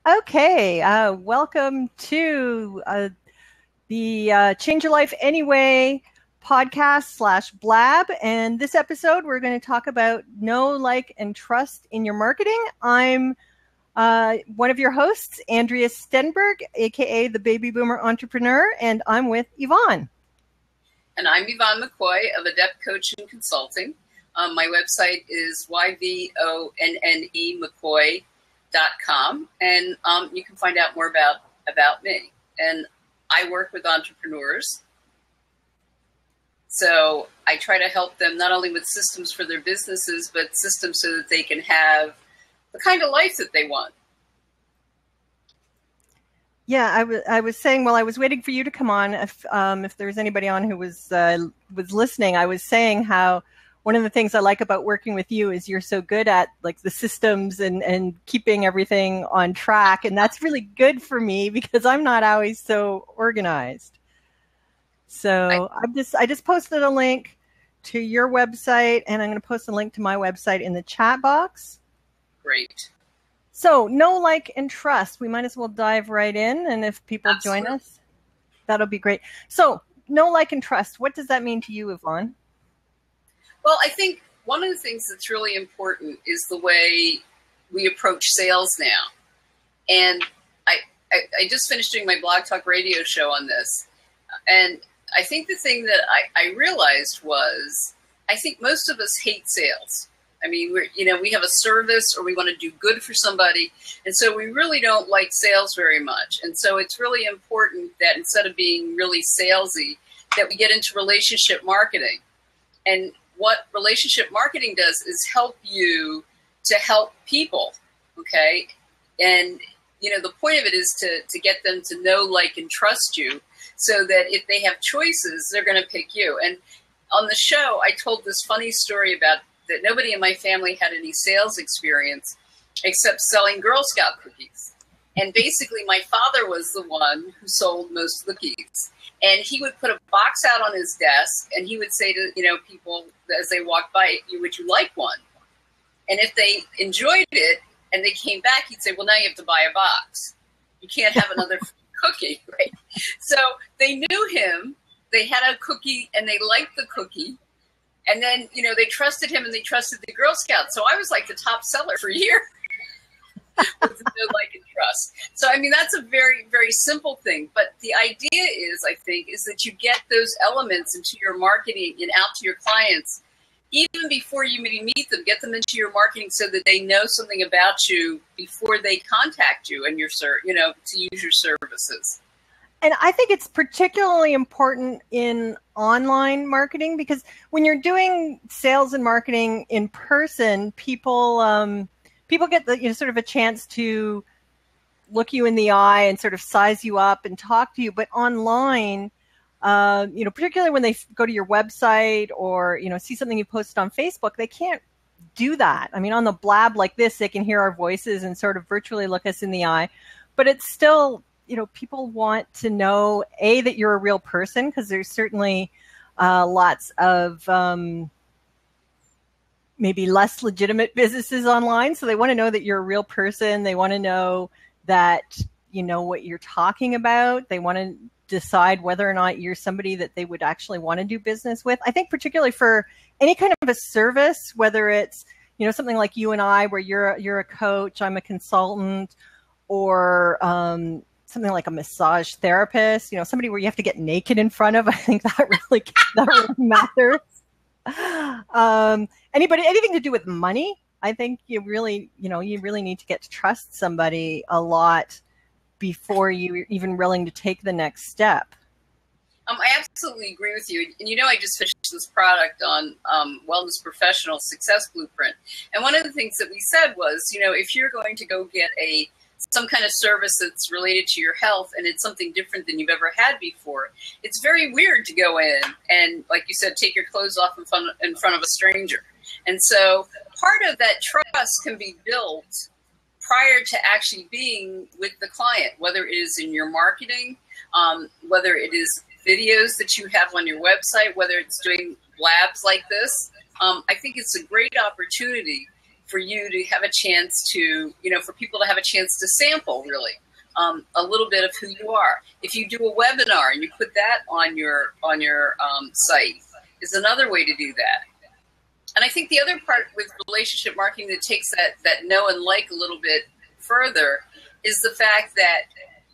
Okay, welcome to the Change Your Life Anyway podcast / blab. And this episode, we're going to talk about know, like, and trust in your marketing. I'm one of your hosts, Andrea Stenberg, aka the Baby Boomer Entrepreneur, and I'm with Yvonne. And I'm Yvonne McCoy of Adept Coaching Consulting. My website is yvonnemccoy.com, and you can find out more about me. And I work with entrepreneurs, so I try to help them not only with systems for their businesses, but systems so that they can have the kind of life that they want. Yeah, I was saying while I was waiting for you to come on, if there was anybody on who was listening, I was saying how one of the things I like about working with you is you're so good at like the systems and keeping everything on track. And that's really good for me because I'm not always so organized. So I just posted a link to your website, and I'm going to post a link to my website in the chat box. Great. So know, like, and trust. We might as well dive right in. And if people Absolutely. join us, that'll be great. So know, like, and trust. What does that mean to you, Yvonne? Well, I think one of the things that's really important is the way we approach sales now. And I just finished doing my Blog Talk radio show on this. And I think the thing that I realized was I think most of us hate sales. I mean, we have a service or we want to do good for somebody. And so we really don't like sales very much. And so it's really important that instead of being really salesy, that we get into relationship marketing. And what relationship marketing does is help you to help people, okay? And, the point of it is to get them to know, like, and trust you so that if they have choices, they're going to pick you. And on the show, I told this funny story about that nobody in my family had any sales experience except selling Girl Scout cookies. And basically, my father was the one who sold most of the cookies. And he would put a box out on his desk, and he would say to people as they walked by, "Would you like one?" And if they enjoyed it and they came back, he'd say, "Well, now you have to buy a box. You can't have another cookie, right?" So they knew him. They had a cookie, and they liked the cookie. And then, they trusted him, and they trusted the Girl Scouts. So I was like the top seller for a year. With no, like, and trust. So, I mean, that's a very, very simple thing. But the idea is, I think, is that you get those elements into your marketing and out to your clients, even before you maybe meet them, get them into your marketing so that they know something about you before they contact you and to use your services. And I think it's particularly important in online marketing because when you're doing sales and marketing in person, people get the sort of a chance to look you in the eye and sort of size you up and talk to you. But online, particularly when they go to your website or see something you posted on Facebook, they can't do that. I mean, on the blab like this, they can hear our voices and sort of virtually look us in the eye. But it's still, people want to know that you're a real person because there's certainly lots of maybe less legitimate businesses online. So they want to know that you're a real person. They want to know that you know what you're talking about. They want to decide whether or not you're somebody that they would actually want to do business with. I think particularly for any kind of a service, whether it's, something like you and I, where you're a coach, I'm a consultant, or something like a massage therapist, somebody where you have to get naked in front of, I think that really matters. Anything to do with money, I think you really need to get to trust somebody a lot before you're even willing to take the next step. I absolutely agree with you. And I just finished this product on Wellness Professional Success Blueprint. And one of the things that we said was, if you're going to go get some kind of service that's related to your health and it's something different than you've ever had before, it's very weird to go in and, like you said, take your clothes off in front of a stranger. And so part of that trust can be built prior to actually being with the client, whether it is in your marketing, whether it is videos that you have on your website, whether it's doing labs like this. I think it's a great opportunity for you to have a chance to, for people to have a chance to sample really a little bit of who you are. If you do a webinar and you put that on your site, is another way to do that. And I think the other part with relationship marketing that takes that know and like a little bit further is the fact that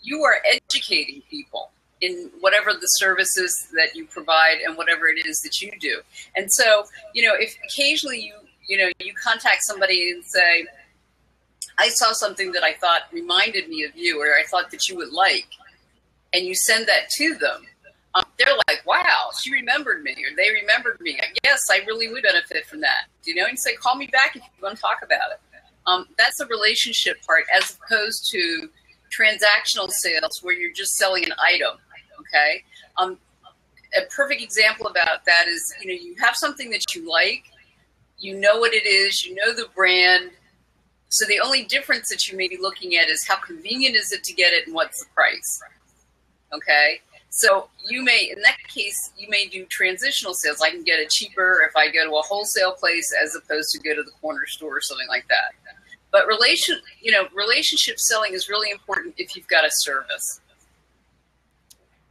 you are educating people in whatever the services that you provide and whatever it is that you do. And so, if occasionally you contact somebody and say, I saw something that I thought reminded me of you, or I thought that you would like, and you send that to them, they're like, wow, she remembered me, or they remembered me. Yes, I really would benefit from that. And you say, call me back if you want to talk about it. That's the relationship part, as opposed to transactional sales where you're just selling an item. Okay. A perfect example about that is, you have something that you like, you know what it is, you know the brand. So the only difference that you may be looking at is how convenient is it to get it and what's the price. Okay. So you may, in that case, you may do transitional sales. I can get it cheaper if I go to a wholesale place as opposed to go to the corner store or something like that. But relationship selling is really important if you've got a service.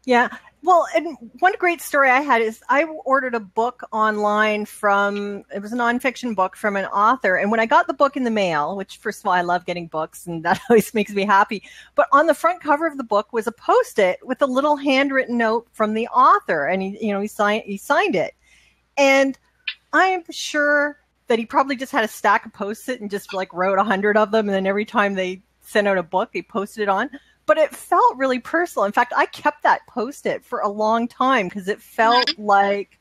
Yeah. Well, and one great story I had is I ordered a book online it was a nonfiction book from an author. And when I got the book in the mail, which first of all, I love getting books and that always makes me happy. But on the front cover of the book was a Post-it with a little handwritten note from the author. And he signed it. And I'm sure that he probably just had a stack of Post-it and just wrote 100 of them. And then every time they sent out a book, they posted it on. But it felt really personal. In fact, I kept that Post-it for a long time because it felt like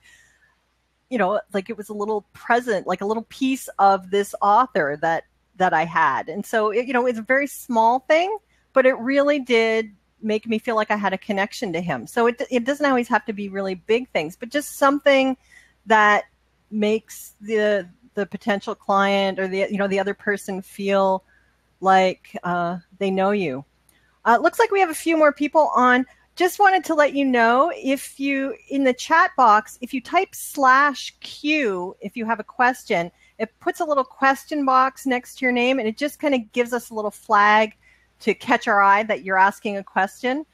it was a little present, like a little piece of this author that I had. And so, it's a very small thing, but it really did make me feel like I had a connection to him. So it doesn't always have to be really big things, but just something that makes the potential client or the other person feel like they know you. Looks like we have a few more people on. Just wanted to let you know, if you, in the chat box, if you type /Q, if you have a question, it puts a little question box next to your name, and it just kind of gives us a little flag to catch our eye that you're asking a question,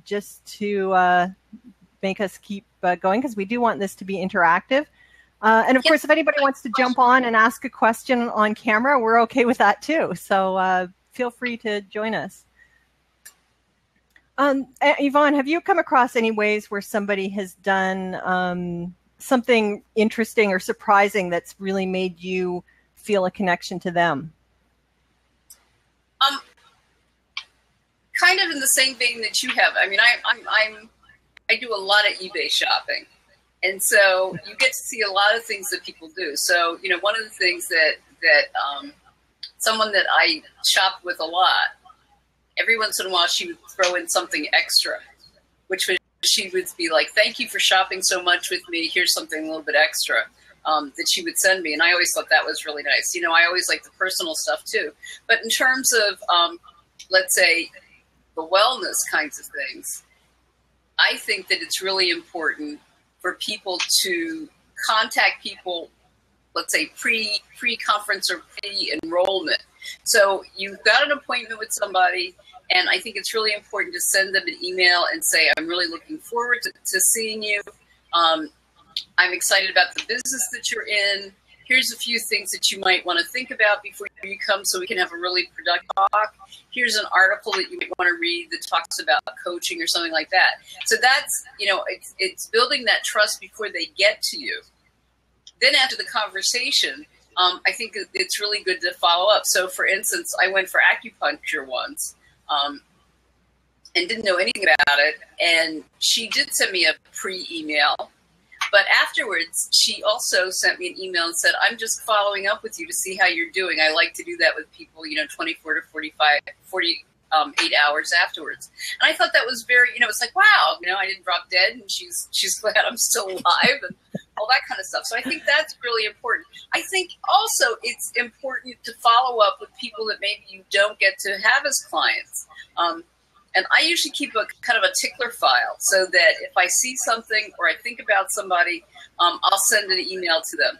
just to make us keep going, because we do want this to be interactive. And of course, if anybody wants to jump on and ask a question on camera, we're okay with that too. So feel free to join us. Yvonne, have you come across any ways where somebody has done something interesting or surprising that's really made you feel a connection to them? Kind of in the same vein that you have. I mean, I do a lot of eBay shopping, and so you get to see a lot of things that people do. So, one of the things that someone that I shop with a lot, every once in a while, she would throw in something extra, which was, she would be like, thank you for shopping so much with me. Here's something a little bit extra that she would send me. And I always thought that was really nice. I always like the personal stuff too. But in terms of, let's say, the wellness kinds of things, I think that it's really important for people to contact people, let's say pre-conference or pre-enrollment. So you've got an appointment with somebody, and I think it's really important to send them an email and say, I'm really looking forward to seeing you. I'm excited about the business that you're in. Here's a few things that you might want to think about before you come so we can have a really productive talk. Here's an article that you might want to read that talks about coaching or something like that. So that's, it's building that trust before they get to you. Then after the conversation, I think it's really good to follow up. So, for instance, I went for acupuncture once and didn't know anything about it. And she did send me a pre-email. But afterwards, she also sent me an email and said, I'm just following up with you to see how you're doing. I like to do that with people, 24 to 48 hours afterwards. And I thought that was very, it's like, wow, I didn't drop dead, and she's glad I'm still alive and all that kind of stuff. So I think that's really important. I think also it's important to follow up with people that maybe you don't get to have as clients. And I usually keep a kind of a tickler file so that if I see something or I think about somebody, I'll send an email to them.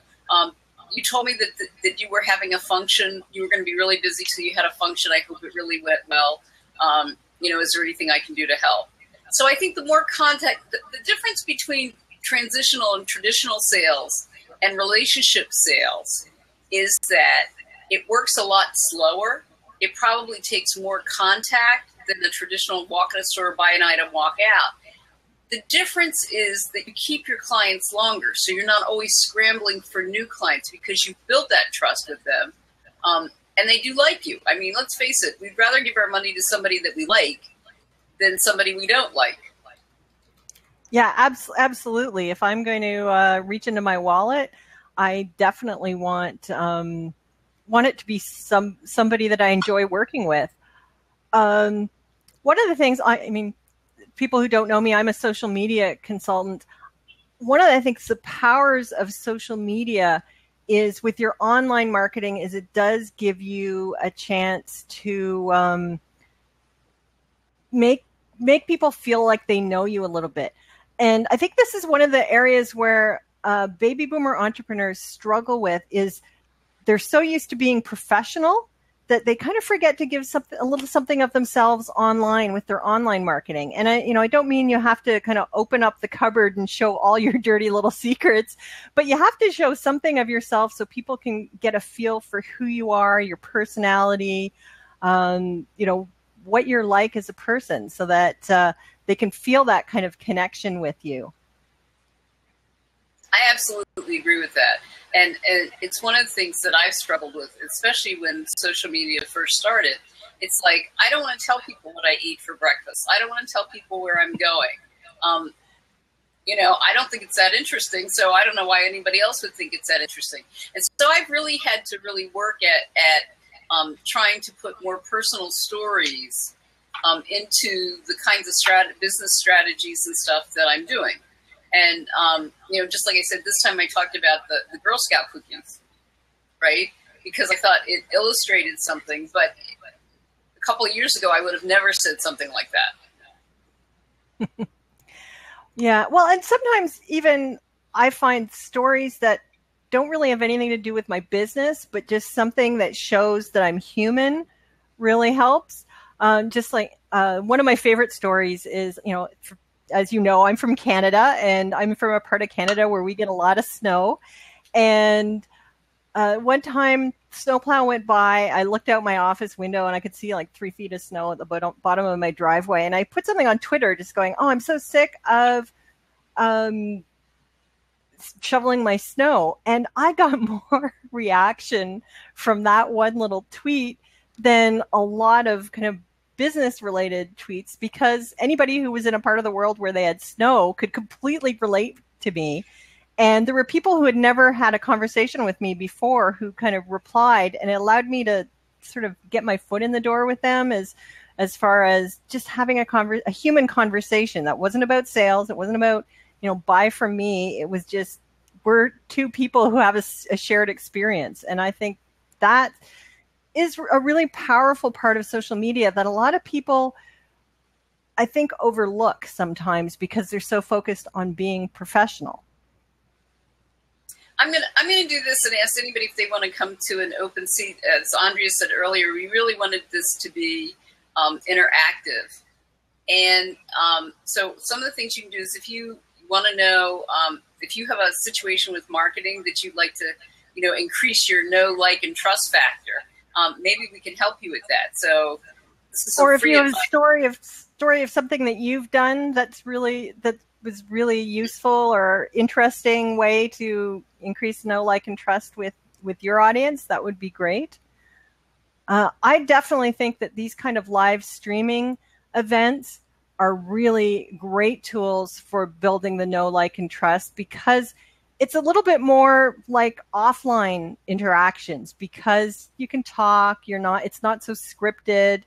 you told me that you were having a function. You were going to be really busy, so you had a function. I hope it really went well. Is there anything I can do to help? So I think the more contact, the difference between transitional and traditional sales and relationship sales is that it works a lot slower. It probably takes more contact than the traditional walk in a store, buy an item, walk out. The difference is that you keep your clients longer, so you're not always scrambling for new clients because you've built that trust with them, and they do like you. I mean, let's face it, we'd rather give our money to somebody that we like than somebody we don't like. Yeah, absolutely. If I'm going to reach into my wallet, I definitely want it to be somebody that I enjoy working with. One of the things, I mean, people who don't know me, I'm a social media consultant. One of the, I think, the powers of social media is with your online marketing is it does give you a chance to make people feel like they know you a little bit. And I think this is one of the areas where baby boomer entrepreneurs struggle with is they're so used to being professional that they kind of forget to give a little something of themselves online with their online marketing. And I don't mean you have to kind of open up the cupboard and show all your dirty little secrets, but you have to show something of yourself so people can get a feel for who you are, your personality, what you're like as a person, so that they can feel that kind of connection with you. I absolutely agree with that. And it's one of the things that I've struggled with, especially when social media first started. It's like, I don't want to tell people what I eat for breakfast. I don't want to tell people where I'm going. I don't think it's that interesting, so I don't know why anybody else would think it's that interesting. And so I've really had to really work at trying to put more personal stories into the kinds of business strategies and stuff that I'm doing. And, just like I said, this time I talked about the Girl Scout cookies, right? Because I thought it illustrated something, but a couple of years ago, I would have never said something like that. Yeah. Well, and sometimes even I find stories that don't really have anything to do with my business, but just something that shows that I'm human really helps. Just like one of my favorite stories is, as you know, I'm from Canada, and I'm from a part of Canada where we get a lot of snow. And one time, snowplow went by. I looked out my office window, and I could see like 3 feet of snow at the bottom of my driveway. And I put something on Twitter just going, oh, I'm so sick of shoveling my snow. And I got more reaction from that one little tweet than a lot of kind of business-related tweets, because anybody who was in a part of the world where they had snow could completely relate to me. And there were people who had never had a conversation with me before who kind of replied, and it allowed me to sort of get my foot in the door with them as far as just having a human conversation that wasn't about sales. It wasn't about, buy from me. It was just, we're two people who have a shared experience. And I think that is a really powerful part of social media that a lot of people, I think, overlook sometimes because they're so focused on being professional. I'm gonna do this and ask anybody if they want to come to an open seat. As Andrea said earlier, we really wanted this to be interactive. And so some of the things you can do is, if you want to know, if you have a situation with marketing that you'd like to, increase your know, like, and trust factor, maybe we can help you with that. So this is, or if you have a story of something that you've done that was really useful or interesting way to increase know, like, and trust with your audience, that would be great. I definitely think that these kind of live streaming events are really great tools for building the know, like, and trust, because it's a little bit more like offline interactions, because you can talk, it's not so scripted.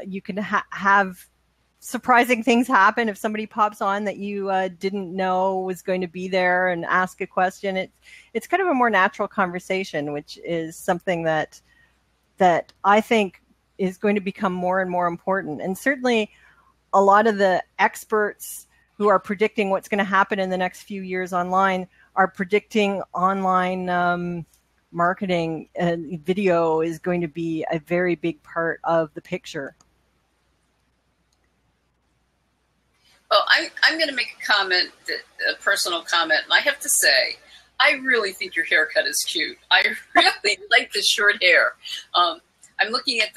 You can have surprising things happen if somebody pops on that you didn't know was going to be there and ask a question. It's kind of a more natural conversation, which is something that I think is going to become more and more important. And certainly a lot of the experts who are predicting what's going to happen in the next few years online are predicting online marketing, video is going to be a very big part of the picture. Well, I'm going to make a comment, a personal comment, and I have to say, I really think your haircut is cute. I really like the short hair. I'm looking at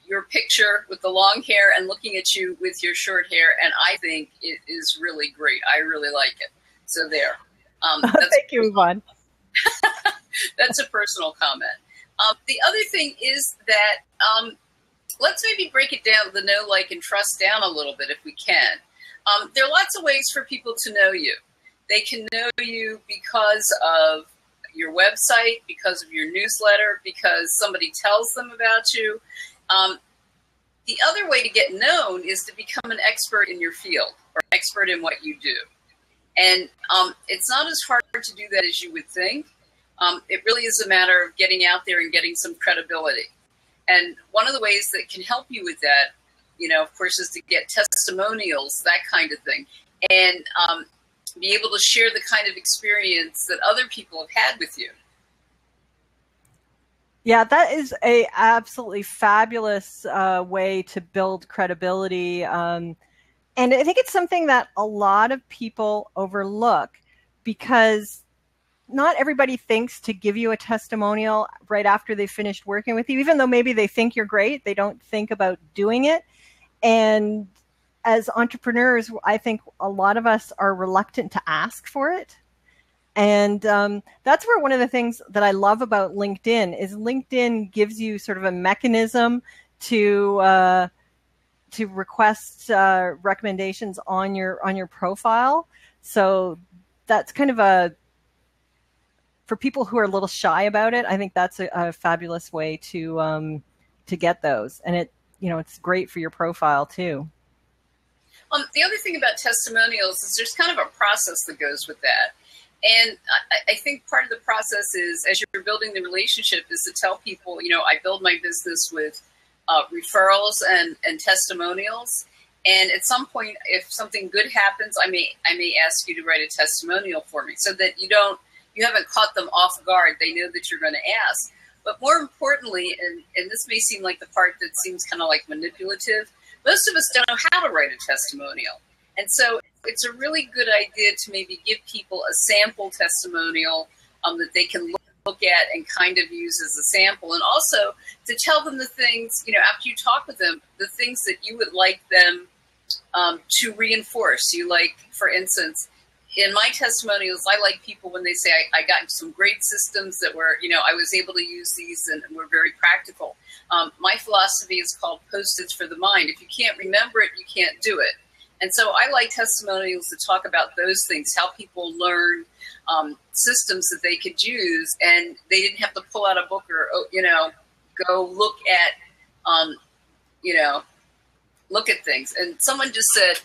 your picture with the long hair and looking at you with your short hair, and I think it is really great. I really like it. So there. Thank you, Yvonne. That's a personal comment. The other thing is that let's maybe break it down, the know, like, and trust down a little bit if we can. There are lots of ways for people to know you. They can know you because of your website, because of your newsletter, because somebody tells them about you. The other way to get known is to become an expert in your field or expert in what you do. And it's not as hard to do that as you would think. It really is a matter of getting out there and getting some credibility. And one of the ways that can help you with that, of course, is to get testimonials, that kind of thing, and be able to share the kind of experience that other people have had with you. Yeah, that is a absolutely fabulous way to build credibility. And I think it's something that a lot of people overlook, because not everybody thinks to give you a testimonial right after they've finished working with you, even though maybe they think you're great. They don't think about doing it. And as entrepreneurs, I think a lot of us are reluctant to ask for it. And that's where one of the things that I love about LinkedIn is LinkedIn gives you sort of a mechanism to request recommendations on your profile. So that's kind of for people who are a little shy about it, I think that's a fabulous way to get those. And it's great for your profile too. The other thing about testimonials is there's kind of a process that goes with that. And I think part of the process is, as you're building the relationship, is to tell people, I build my business with referrals and testimonials. And at some point, if something good happens, I may ask you to write a testimonial for me, so that you haven't caught them off guard. They know that you're going to ask. But more importantly, and this may seem like the part that seems kind of like manipulative, most of us don't know how to write a testimonial. And so it's a really good idea to maybe give people a sample testimonial that they can look at and kind of use as a sample. And also to tell them the things, after you talk with them, the things that you would like them to reinforce. For instance, in my testimonials, I like people when they say, I got some great systems that were, I was able to use these and were very practical. My philosophy is called Post-its for the mind. If you can't remember it, you can't do it. And so I like testimonials to talk about those things, how people learn systems that they could use, and they didn't have to pull out a book or, go look at, look at things. And someone just said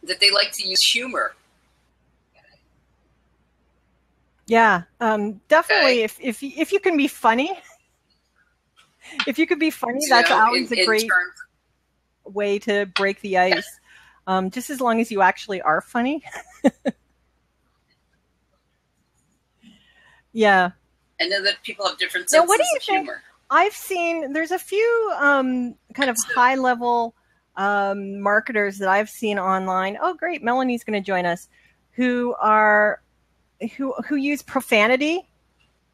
that they like to use humor. Yeah, definitely. Okay. If you can be funny, that's always a great way to break the ice. Just as long as you actually are funny. Yeah. I know that people have different senses of humor. I've seen there's a few kind of high level marketers that I've seen online. Oh, great! Melanie's going to join us. Who use profanity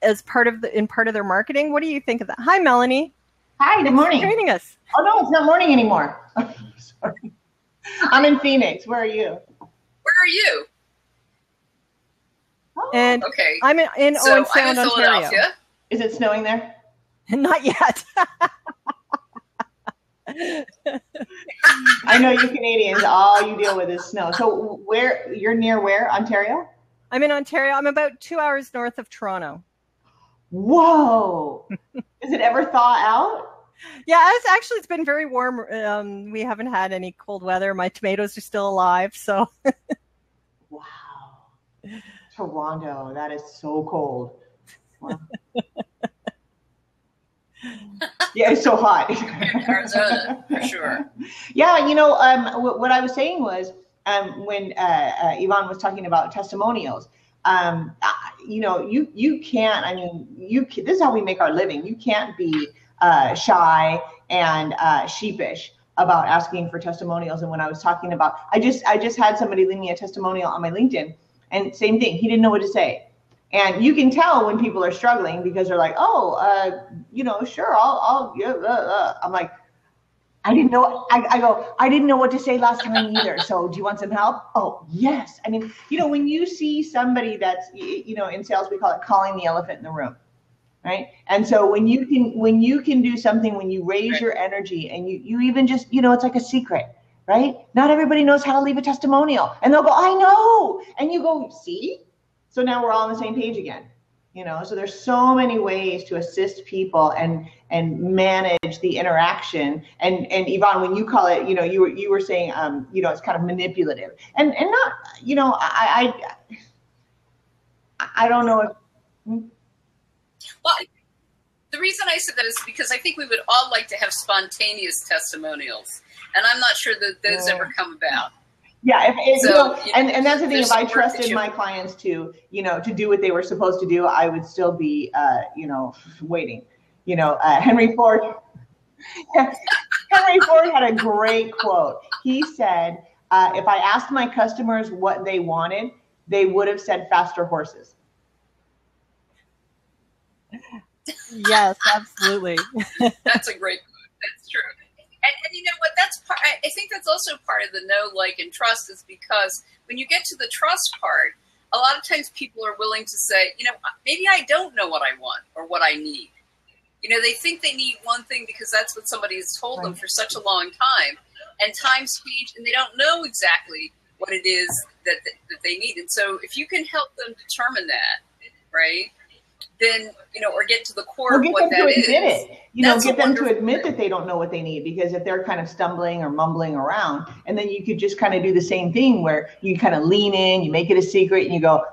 as part of their marketing. What do you think of that? Hi, Melanie. Hi, good morning. Thanks for joining us. Oh no, it's not morning anymore. Sorry. I'm in Phoenix. Where are you? Where are you? Oh, and okay. I'm in Owen Sound, Ontario. Is it snowing there? Not yet. I know you Canadians, all you deal with is snow. So you're near where? Ontario? I'm in Ontario. I'm about 2 hours north of Toronto. Whoa. Does it ever thaw out? Yeah, it's been very warm. We haven't had any cold weather. My tomatoes are still alive. So. Wow. Toronto, that is so cold. Wow. Yeah, it's so hot. Arizona, for sure. Yeah, what I was saying was, when Yvonne was talking about testimonials, you can't, this is how we make our living. You can't be shy and sheepish about asking for testimonials. And when I was talking about, I just had somebody leave me a testimonial on my LinkedIn, and same thing, he didn't know what to say. And you can tell when people are struggling because they're like, sure, I'm like, I didn't know. I didn't know what to say last time either. So do you want some help? Oh, yes. When you see somebody that's, in sales, we call it calling the elephant in the room, right? And so when you can do something, when you raise your energy and you even just, it's like a secret, right? Not everybody knows how to leave a testimonial, and they'll go, I know. And you go, see? So now we're all on the same page again. So there's so many ways to assist people and manage the interaction. And Yvonne, when you call it, you were saying, it's kind of manipulative and not, I don't know if. Well, the reason I said that is because I think we would all like to have spontaneous testimonials, and I'm not sure that those ever come about. Yeah, and that's the thing. If I trusted my clients to do what they were supposed to do, I would still be, waiting. Henry Ford. Henry Ford had a great quote. He said, "If I asked my customers what they wanted, they would have said faster horses." Yes, absolutely. That's a great quote. That's true. And you know what? That's part. I think that's also part of the know, like, and trust, is because when you get to the trust part, a lot of times people are willing to say, maybe I don't know what I want or what I need. They think they need one thing because that's what somebody has told them for such a long time, and time, speed, and they don't know exactly what it is that they need. And so if you can help them determine that, right, then, or get to the core of what that is. Get them to admit that they don't know what they need, because if they're kind of stumbling or mumbling around, and then you could just kind of do the same thing where you kind of lean in, you make it a secret, and you go,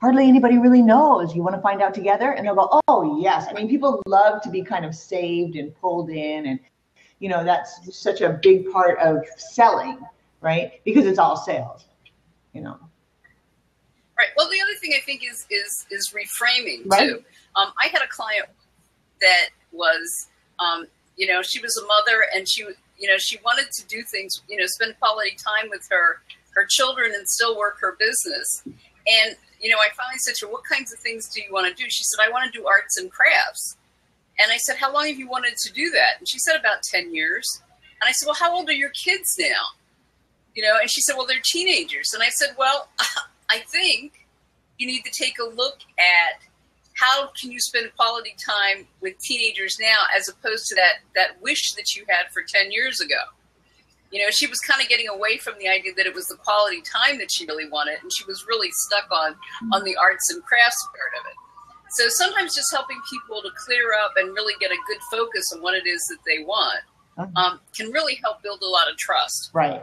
hardly anybody really knows. You want to find out together? And they'll go, oh, yes. People love to be kind of saved and pulled in, and, that's such a big part of selling, right? Because it's all sales, Right. Well, the other thing I think is reframing too. Right. I had a client that was, she was a mother, and she wanted to do things, spend quality time with her children and still work her business. And, I finally said to her, what kinds of things do you want to do? She said, I want to do arts and crafts. And I said, how long have you wanted to do that? And she said, about 10 years. And I said, well, how old are your kids now? And she said, well, they're teenagers. And I said, well, I think you need to take a look at how can you spend quality time with teenagers now, as opposed to that wish that you had for 10 years ago. She was kind of getting away from the idea that it was the quality time that she really wanted, and she was really stuck on the arts and crafts part of it. So sometimes just helping people to clear up and really get a good focus on what it is that they want can really help build a lot of trust. Right.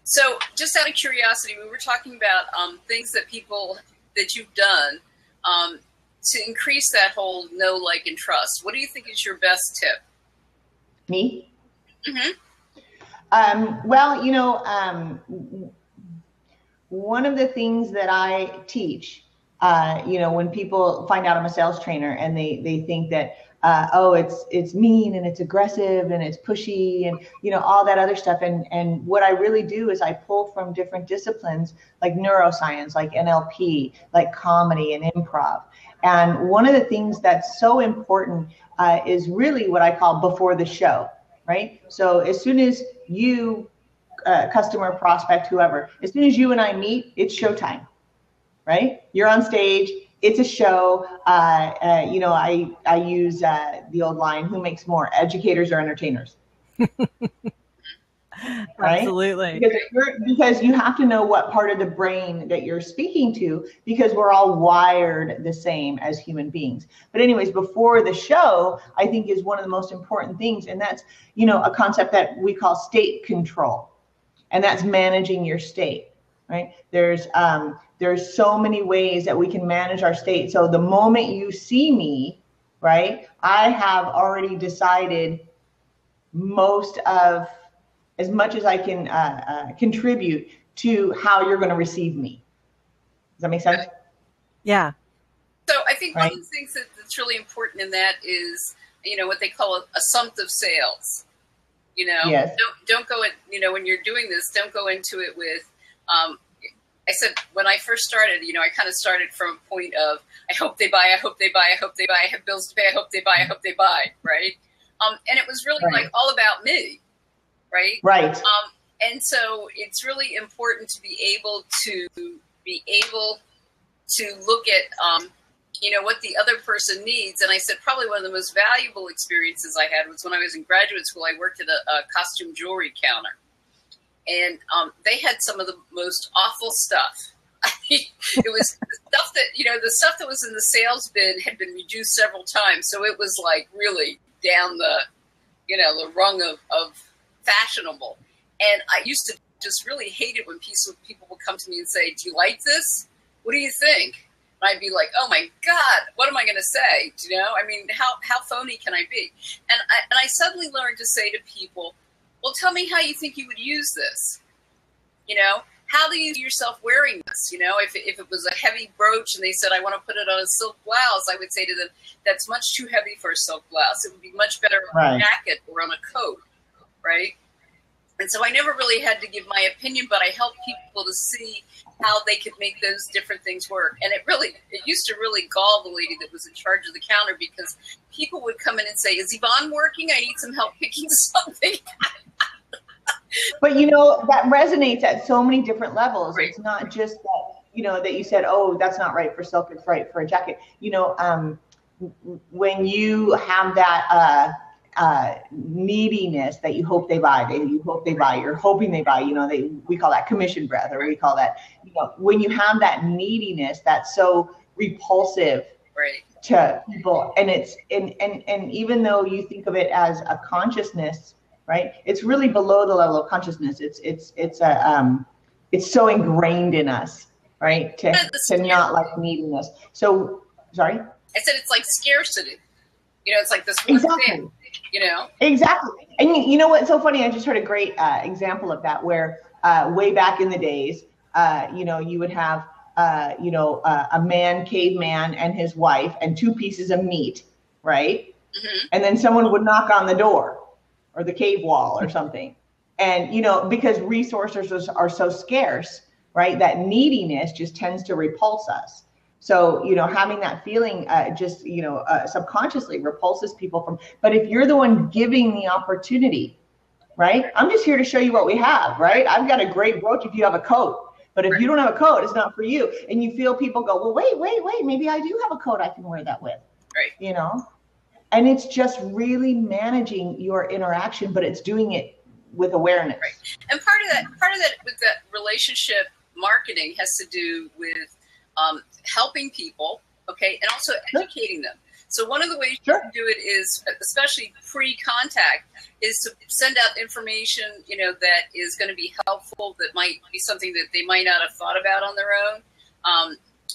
So just out of curiosity, we were talking about things that you've done to increase that whole know, like, and trust. What do you think is your best tip? Me? Mm-hmm. One of the things that I teach, when people find out I'm a sales trainer and they think that, it's mean and it's aggressive and it's pushy and, all that other stuff. And what I really do is I pull from different disciplines like neuroscience, like NLP, like comedy and improv. And one of the things that's so important is really what I call before the show, right? So as soon as you, customer, prospect, whoever, as soon as you and I meet, it's showtime, right? You're on stage. It's a show. I use the old line, who makes more, educators or entertainers? Right? Absolutely. Because you have to know what part of the brain that you're speaking to, because we're all wired the same as human beings. But anyways, before the show, I think is one of the most important things. And that's, a concept that we call state control. And that's managing your state, right? There's so many ways that we can manage our state. So the moment you see me, right, I have already decided most of as much as I can contribute to how you're going to receive me. Does that make sense? Yeah. So I think one of the things that's really important in that is, what they call a sump of sales. Yes. Don't go in, when you're doing this, don't go into it with, I said, when I first started, I kind of started from a point of, I hope they buy, I hope they buy, I hope they buy, I have bills to pay, I hope they buy, I hope they buy, right? And it was really like all about me, right? Right. And so it's really important to be able to look at, what the other person needs. And I said, probably one of the most valuable experiences I had was when I was in graduate school. I worked at a costume jewelry counter, and they had some of the most awful stuff. I mean, it was stuff that, the stuff that was in the sales bin had been reduced several times. So it was like really down the rung of fashionable. And I used to just really hate it when people would come to me and say, do you like this? What do you think? And I'd be like, oh my God, what am I going to say? I mean, how phony can I be? And I suddenly learned to say to people, well, tell me how you think you would use this. How do you see yourself wearing this? If it was a heavy brooch and they said, I want to put it on a silk blouse, I would say to them, that's much too heavy for a silk blouse. It would be much better on a jacket or on a coat, right? And so I never really had to give my opinion, but I helped people to see how they could make those different things work. And it used to really gall the lady that was in charge of the counter, because people would come in and say, is Yvonne working? I need some help picking something. But that resonates at so many different levels. Right. It's not just that, that you said, oh, that's not right for silk, it's right for a jacket. When you have that neediness that you hope they buy, you're hoping they buy, we call that commission breath, or we call that, when you have that neediness that's so repulsive to people, and it's and even though you think of it as a consciousness, right, it's really below the level of consciousness. It's so ingrained in us, right, to not like neediness. So sorry, I said it's like scarcity. It's like this one thing. Exactly. And you know what's so funny? I just heard a great example of that, where way back in the days, you would have, a caveman and his wife and 2 pieces of meat, right? Mm-hmm. And then someone would knock on the door or the cave wall or something. And, because resources are so scarce, right, that neediness just tends to repulse us. So, having that feeling subconsciously repulses people from, but if you're the one giving the opportunity, right? I'm just here to show you what we have, right? I've got a great brooch if you have a coat, but if you don't have a coat, it's not for you. And you feel people go, well, wait, maybe I do have a coat I can wear that with, right? And it's just really managing your interaction, but it's doing it with awareness. Right. And part of that with that relationship marketing has to do with helping people, and also educating them. So one of the ways you can do it is, especially pre-contact, is to send out information, that is going to be helpful, that might be something that they might not have thought about on their own,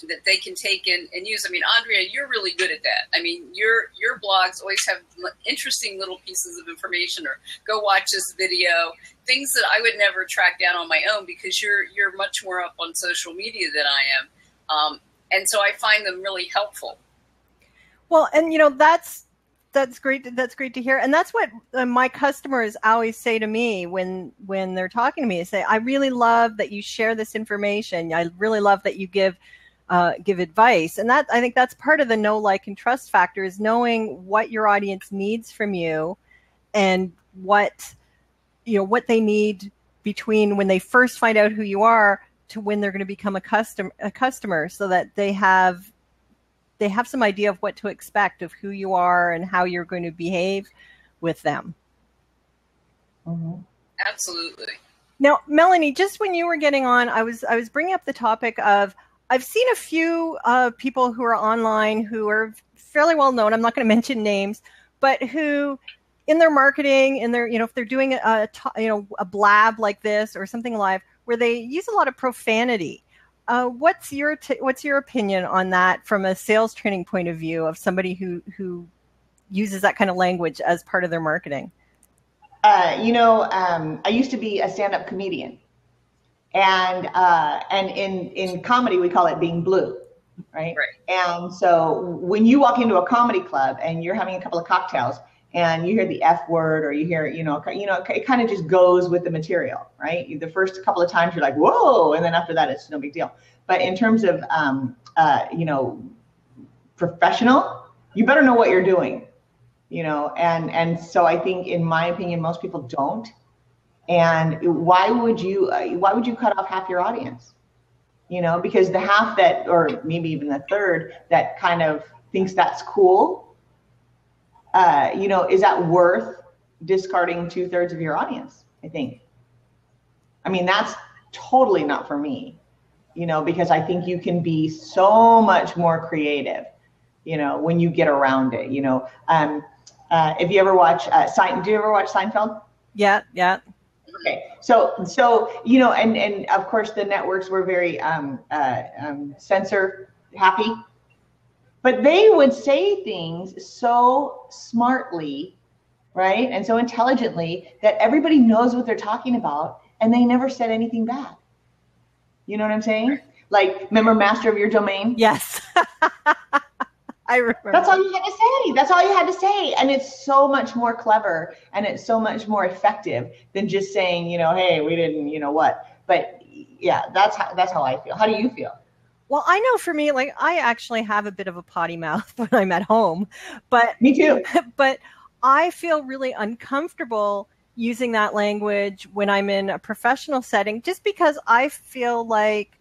that they can take and use. I mean, Andrea, you're really good at that. I mean, your blogs always have interesting little pieces of information, or go watch this video, things that I would never track down on my own, because you're much more up on social media than I am. And so I find them really helpful. Well, and that's great. That's great to hear. And that's what my customers always say to me when they're talking to me. They say, I really love that you share this information. I really love that you give advice. And that, I think that's part of the know, like, and trust factor, is knowing what your audience needs from you, and what they need between when they first find out who you are to when they're going to become a customer, so that they have some idea of what to expect of who you are and how you're going to behave with them. Mm-hmm. Absolutely. Now, Melanie, just when you were getting on, I was bringing up the topic of, I've seen a few people who are online who are fairly well known. I'm not going to mention names, but who, in their marketing, in their, if they're doing a blab like this or something live, where they use a lot of profanity. What's your opinion on that from a sales training point of view, of somebody who uses that kind of language as part of their marketing? I used to be a stand-up comedian, and in comedy we call it being blue, right? And so when you walk into a comedy club and you're having a couple of cocktails and you hear the F word, or you hear, it kind of just goes with the material, right? The first couple of times you're like, whoa, and then after that it's no big deal. But in terms of professional, you better know what you're doing, and so I think, in my opinion, most people don't. And why would you cut off half your audience? Because the half that, or maybe even the third, that kind of thinks that's cool, is that worth discarding 2/3 of your audience? I think. I mean, that's totally not for me, because I think you can be so much more creative, when you get around it. If you ever watch, do you ever watch Seinfeld? Yeah. Okay, so and of course the networks were very censor happy, but they would say things so smartly, right, and so intelligently that everybody knows what they're talking about, and they never said anything bad. You know what I'm saying? Like, remember Master of Your Domain? Yes. I remember. That's all you had to say. That's all you had to say. And it's so much more clever, and it's so much more effective than just saying, hey, we didn't, what. But yeah, that's how I feel. How do you feel? Well, I know for me, like, I actually have a bit of a potty mouth when I'm at home, but me too. But I feel really uncomfortable using that language when I'm in a professional setting, just because I feel like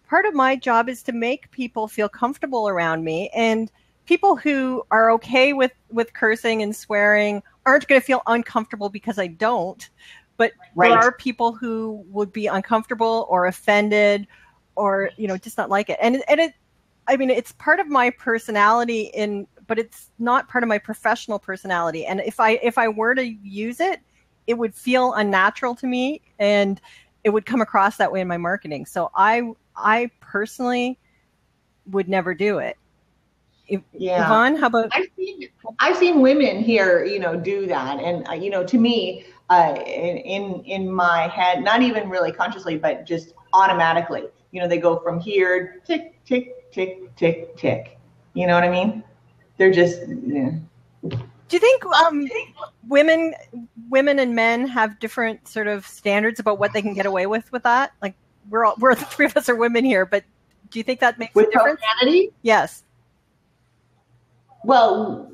part of my job is to make people feel comfortable around me, and people who are okay with cursing and swearing aren't going to feel uncomfortable because I don't. But There are people who would be uncomfortable or offended, or just not like it. And it's part of my personality, but it's not part of my professional personality. And if I were to use it, it would feel unnatural to me, and it would come across that way in my marketing. So I personally would never do it. Yvonne, how about? I've seen women here, do that, and to me, in my head, not even really consciously, but just automatically, they go from here, tick, tick, tick, tick, tick. You know what I mean? They're just. Yeah. Do you think women and men have different sort of standards about what they can get away with that? Like, we're the three of us are women here, but do you think that makes a difference? Profanity? Yes. Well,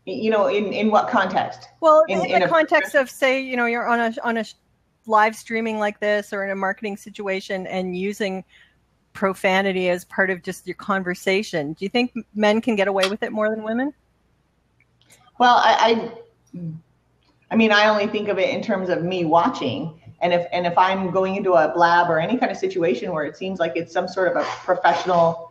in what context? Well, in the context of, say, you're on a live streaming like this, or in a marketing situation, and using profanity as part of just your conversation. Do you think men can get away with it more than women? Well, I only think of it in terms of me watching. And if I'm going into a blab or any kind of situation where it seems like it's some sort of a professional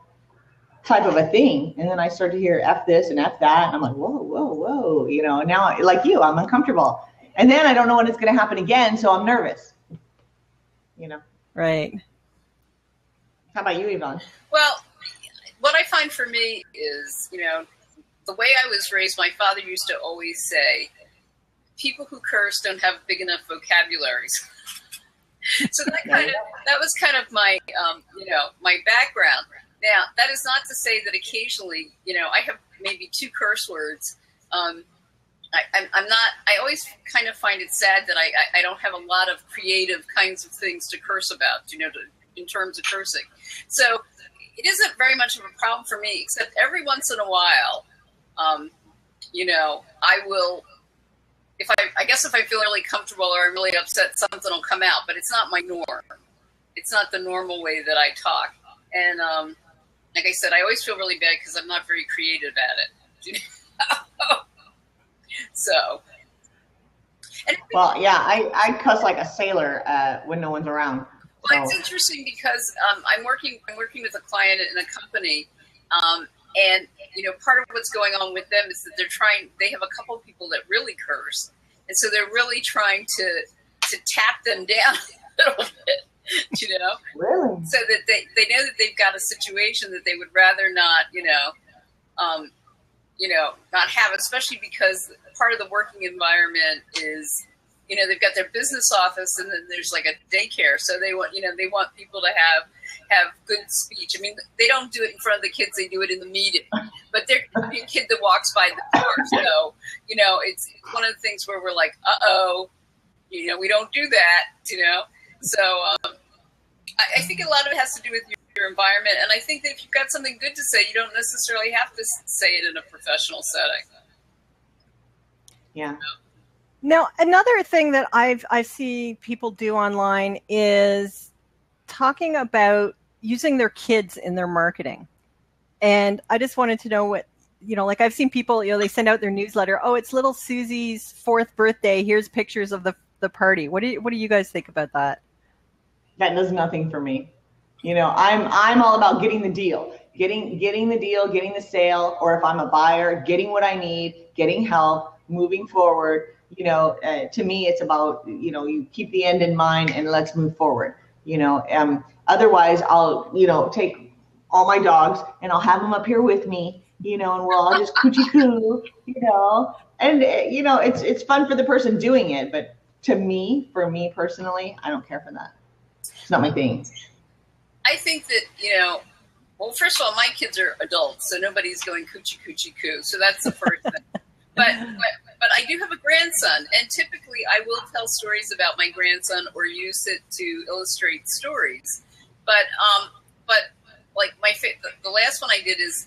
type of a thing, and then I start to hear F this and F that, and I'm like, whoa, now, like you, I'm uncomfortable. And then I don't know when it's going to happen again, so I'm nervous. Right. How about you, Yvonne? Well, what I find for me is, the way I was raised, my father used to always say, people who curse don't have big enough vocabularies. So that was kind of my, my background. Now, that is not to say that occasionally, I have maybe 2 curse words. I'm not, I always kind of find it sad that I don't have a lot of creative kinds of things to curse about, in terms of cursing. So it isn't very much of a problem for me, except every once in a while, I will, if I feel really comfortable or I'm really upset, something will come out, but it's not my norm. It's not the normal way that I talk. And, like I said, I always feel really bad because I'm not very creative at it. So. Well, yeah, I cuss like a sailor when no one's around. So. Well, it's interesting because I'm working with a client in a company, and part of what's going on with them is that they have a couple of people that really curse, and so they're really trying to tap them down a little bit. Really? So that they know that they've got a situation that they would rather not, not have, especially because part of the working environment is, they've got their business office and then there's like a daycare. So they want people to have good speech. I mean, they don't do it in front of the kids. They do it in the meeting, but there could be a kid that walks by the door. So, it's one of the things where we're like, we don't do that, So I think a lot of it has to do with your environment. And I think that if you've got something good to say, you don't necessarily have to say it in a professional setting. Yeah. Now, another thing that I see people do online is talking about using their kids in their marketing. And I just wanted to know what, like I've seen people, they send out their newsletter. Oh, it's little Susie's 4th birthday. Here's pictures of the party. What do you guys think about that? That does nothing for me. I'm all about getting the deal, getting the deal, getting the sale, or if I'm a buyer, getting what I need, getting help, moving forward. To me, it's about, you keep the end in mind and let's move forward. Otherwise I'll, take all my dogs and I'll have them up here with me, and we'll all just coochie coo, and it's fun for the person doing it. But for me personally, I don't care for that. It's not my thing. I think that, well, first of all, my kids are adults, so nobody's going coochie coochie coo. So that's the first thing. But I do have a grandson, and typically I will tell stories about my grandson or use it to illustrate stories. But like the last one I did is,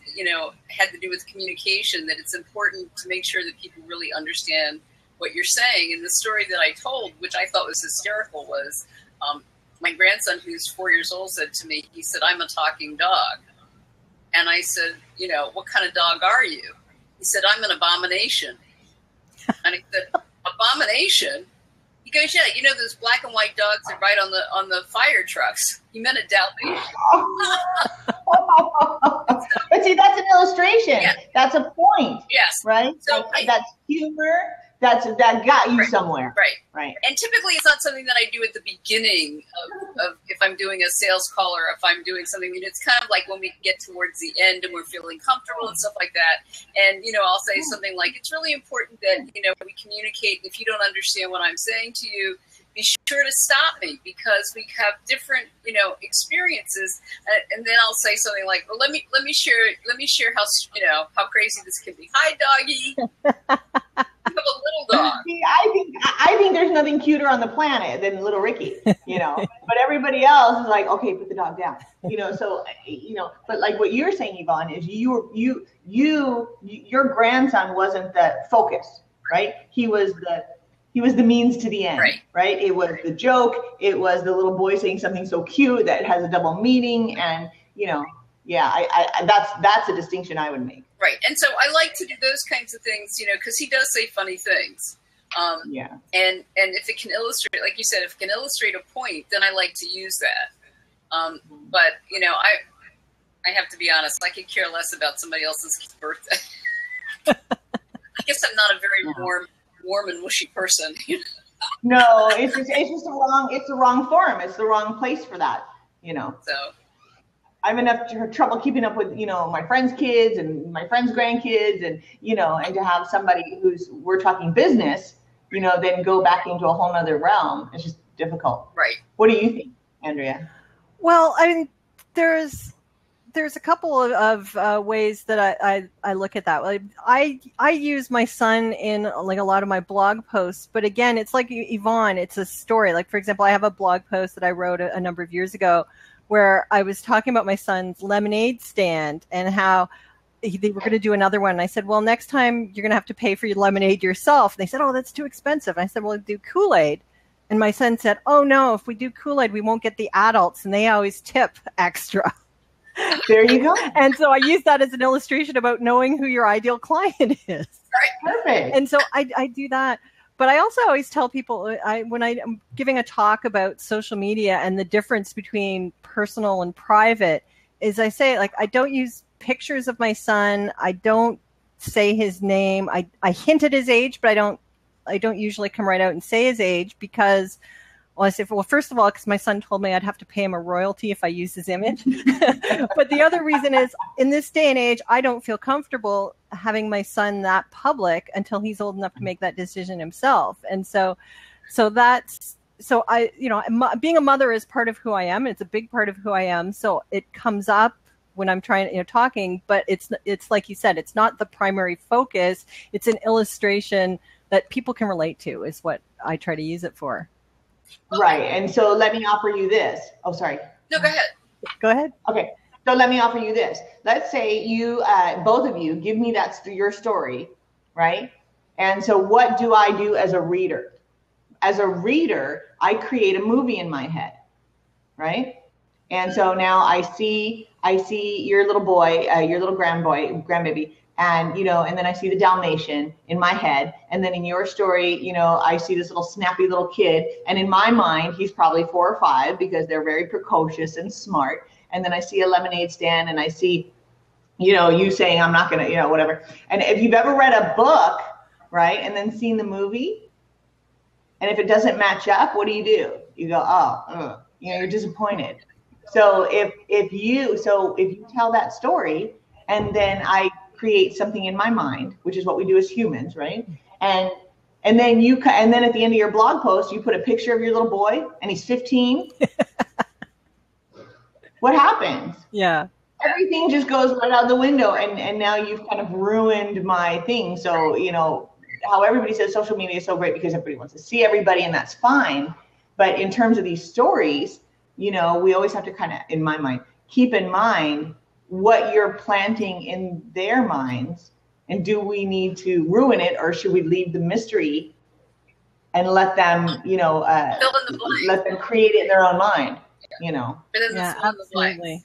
had to do with communication, that it's important to make sure that people really understand what you're saying. And the story that I told, which I thought was hysterical, was my grandson, who's 4 years old, said to me, he said, "I'm a talking dog." And I said, "What kind of dog are you?" He said, "I'm an abomination." And I said, "Abomination?" He goes, "Yeah, those black and white dogs that ride on the fire trucks." He meant a Dalmatian. But see, that's an illustration. Yeah. That's a point. Yes. Right? So that's humor. That got you somewhere. Right. And typically it's not something that I do at the beginning of if I'm doing a sales call or if I'm doing something. It's kind of like when we get towards the end and we're feeling comfortable and stuff like that. And, I'll say something like, it's really important that, we communicate. If you don't understand what I'm saying to you, be sure to stop me because we have different, experiences. And then I'll say something like, well, let me share how crazy this can be. Hi, doggy. You have a little dog. See, I think there's nothing cuter on the planet than little Ricky, but everybody else is like, okay, put the dog down, so, but like what you're saying, Yvonne, is your grandson wasn't the focus, right? He was the means to the end, right? It was the joke. It was the little boy saying something so cute that has a double meaning. And, that's a distinction I would make. Right. And so I like to do those kinds of things, because he does say funny things. And if it can illustrate, like you said, if it can illustrate a point, then I like to use that. But, I have to be honest, I could care less about somebody else's birthday. I guess I'm not a very warm and mushy person. No, it's just the wrong forum. It's the wrong place for that, So I have enough trouble keeping up with, my friends' kids and my friends' grandkids and, and to have somebody we're talking business, then go back into a whole nother realm. It's just difficult. Right. What do you think, Andrea? Well, I mean, there's a couple of ways that I look at that. Like, I use my son in like a lot of my blog posts, but again, it's like Yvonne, it's a story. Like, for example, I have a blog post that I wrote a number of years ago where I was talking about my son's lemonade stand and how they were going to do another one. And I said, well, next time you're going to have to pay for your lemonade yourself. And they said, oh, that's too expensive. And I said, well, do Kool-Aid. And my son said, oh, no, if we do Kool-Aid, we won't get the adults. And they always tip extra. There you go. And so I use that as an illustration about knowing who your ideal client is. Perfect. And so I do that. But I also always tell people when I'm giving a talk about social media and the difference between personal and private is I say, like, I don't use pictures of my son. I don't say his name. I hint at his age, but I don't usually come right out and say his age because Well, I said, well, first of all, because my son told me I'd have to pay him a royalty if I use his image. But the other reason is, in this day and age, I don't feel comfortable having my son that public until he's old enough to make that decision himself. And so I, being a mother is part of who I am. It's a big part of who I am. So it comes up when I'm trying, talking, but it's like you said, it's not the primary focus. It's an illustration that people can relate to is what I try to use it for. Right. And so let me offer you this. Oh, sorry. No, go ahead. Go ahead. Okay. So let me offer you this. Let's say you, both of you, give me your story, right? And so what do I do as a reader? As a reader, I create a movie in my head, right? And so now I see your little boy, your little grandbaby, and and then I see the Dalmatian in my head, and then in your story, I see this little snappy little kid, and in my mind, he's probably 4 or 5 because they're very precocious and smart. And then I see a lemonade stand, and I see, you saying I'm not gonna, whatever. And if you've ever read a book, right, and then seen the movie, and if it doesn't match up, what do? You go, you're disappointed. So if you tell that story, and then I create something in my mind, which is what we do as humans, right? And then at the end of your blog post, you put a picture of your little boy, and he's 15. What happens? Yeah. Everything just goes right out the window, and now you've kind of ruined my thing. So how everybody says social media is so great because everybody wants to see everybody, and that's fine. But in terms of these stories, we always have to kind of, in my mind, keep in mind what you're planting in their minds, and do we need to ruin it, or should we leave the mystery and let them, fill in the blank. Let them create it in their own mind, Yeah, absolutely.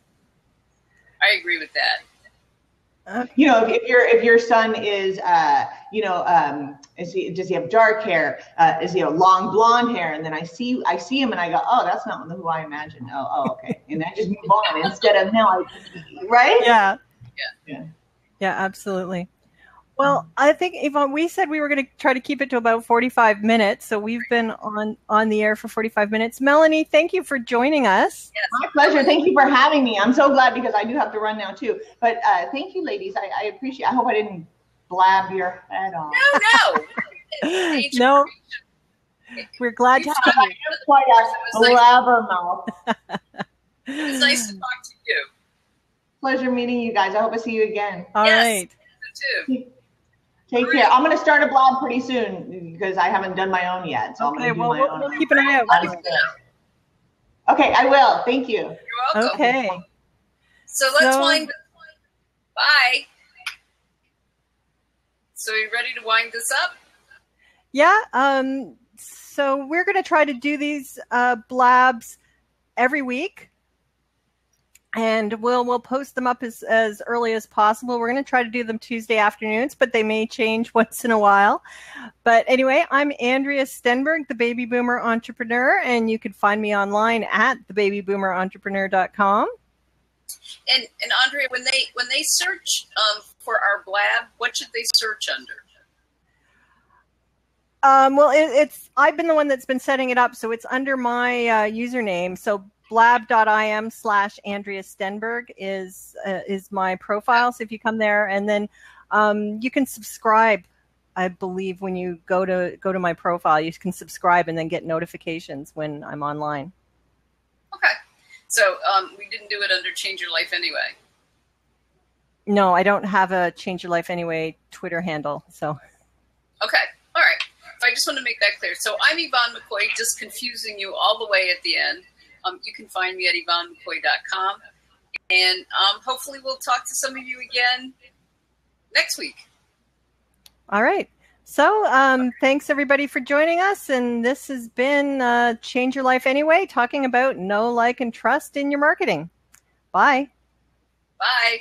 I agree with that. If your son is, does he have dark hair? Is he long blonde hair? And then I see him and I go, oh, that's not who I imagined. Oh, okay. And I just move on instead of right? Yeah, absolutely. Well, I think, Yvonne, we said we were going to try to keep it to about 45 minutes. So we've been on the air for 45 minutes. Melanie, thank you for joining us. Yes. My pleasure. Thank you for having me. I'm so glad because I do have to run now too. But thank you, ladies. I appreciate it. I hope I didn't blab your head off. No. No. We're glad to have you. Quite a blabbermouth. It's nice to talk to you. Pleasure meeting you guys. I hope I see you again. All right. You too. Take care. I'm going to start a blog pretty soon because I haven't done my own yet. So okay, I'm going to do my own. We'll keep an eye out. Okay, I will. Thank you. You're welcome. Okay. So let's wind. Bye. So are you ready to wind this up? Yeah. So we're going to try to do these blabs every week. And we'll post them up as early as possible. We're going to try to do them Tuesday afternoons, but they may change once in a while. But anyway, I'm Andrea Stenberg, the Baby Boomer Entrepreneur, and you can find me online at thebabyboomerentrepreneur.com. And Andrea, when they search for our blab, what should they search under? Well, it's I've been the one that's been setting it up, so it's under my username. So blab.im/Andrea Stenberg is my profile. So if you come there, and then you can subscribe. I believe when you go to my profile, you can subscribe and then get notifications when I'm online. Okay. So we didn't do it under Change Your Life Anyway. No, I don't have a Change Your Life Anyway Twitter handle. So. Okay. All right. I just want to make that clear. So I'm Yvonne McCoy, just confusing you all the way at the end. You can find me at YvonneMcCoy.com. And hopefully we'll talk to some of you again next week. All right. So thanks, everybody, for joining us. And this has been Change Your Life Anyway, talking about know, like, and trust in your marketing. Bye. Bye.